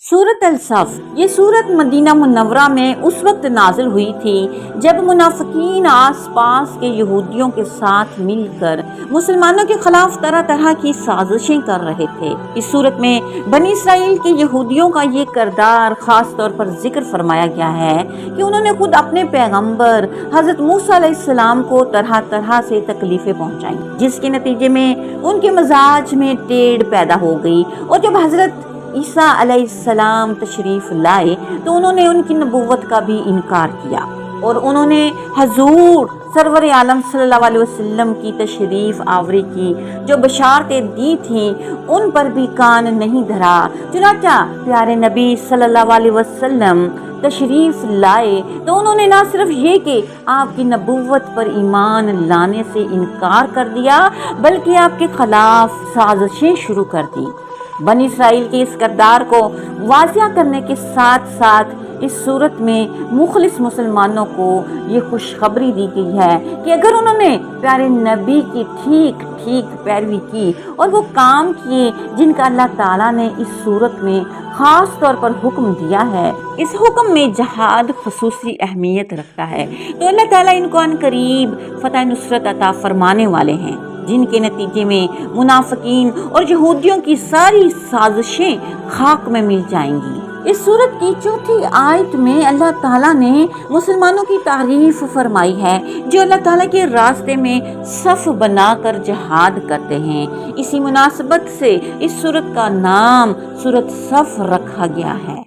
सूरत अल-सफ ये सूरत Medina Munawwara में उस वक्त नाजिल हुई थी जब मुनाफिकीन आस पास के यहूदियों के साथ मिलकर मुसलमानों के खिलाफ तरह तरह की साजिशें कर रहे थे। इस सूरत में बनी इसराइल के यहूदियों का ये किरदार खास तौर पर जिक्र फरमाया गया है कि उन्होंने खुद अपने पैगंबर हजरत मूसा अलैहिस्सलाम को तरह तरह से तकलीफें पहुंचाई, जिसके नतीजे में उनके मजाज में टेढ़ पैदा हो गई। और जब हजरत ईसा अलैहिस्सलाम तशरीफ लाए तो उन्होंने उनकी नबूवत का भी इनकार किया और उन्होंने हजूर सरवर आलम सल्लल्लाहु अलैहि वसल्लम की तशरीफ आवरी की जो बशारतें दी थीं उन पर भी कान नहीं धरा। चुनाचा प्यारे नबी सल्लल्लाहु अलैहि वसल्लम तशरीफ लाए तो उन्होंने ना सिर्फ ये कि आपकी नबूवत पर ईमान लाने से इनकार कर दिया बल्कि आपके खिलाफ साजिशें शुरू कर दी। बनी इसराइल के इस किरदार को वाज़िया करने के साथ साथ इस सूरत में मुखलिस मुसलमानों को ये खुशखबरी दी गई है कि अगर उन्होंने प्यारे नबी की ठीक ठीक पैरवी की और वो काम किए जिनका अल्लाह ताला ने इस सूरत में ख़ास तौर पर हुक्म दिया है, इस हुक्म में जहाद खसूसी अहमियत रखता है, तो अल्लाह ताला इनको अनकरीब फतह नुसरत अता फरमाने वाले हैं, जिनके नतीजे में मुनाफिकीन और यहूदियों की सारी साजिशें खाक में मिल जाएंगी। इस सूरत की चौथी आयत में अल्लाह ताला ने मुसलमानों की तारीफ फरमाई है जो अल्लाह ताला के रास्ते में सफ बनाकर जहाद करते हैं। इसी मुनासबत से इस सूरत का नाम सूरत सफ रखा गया है।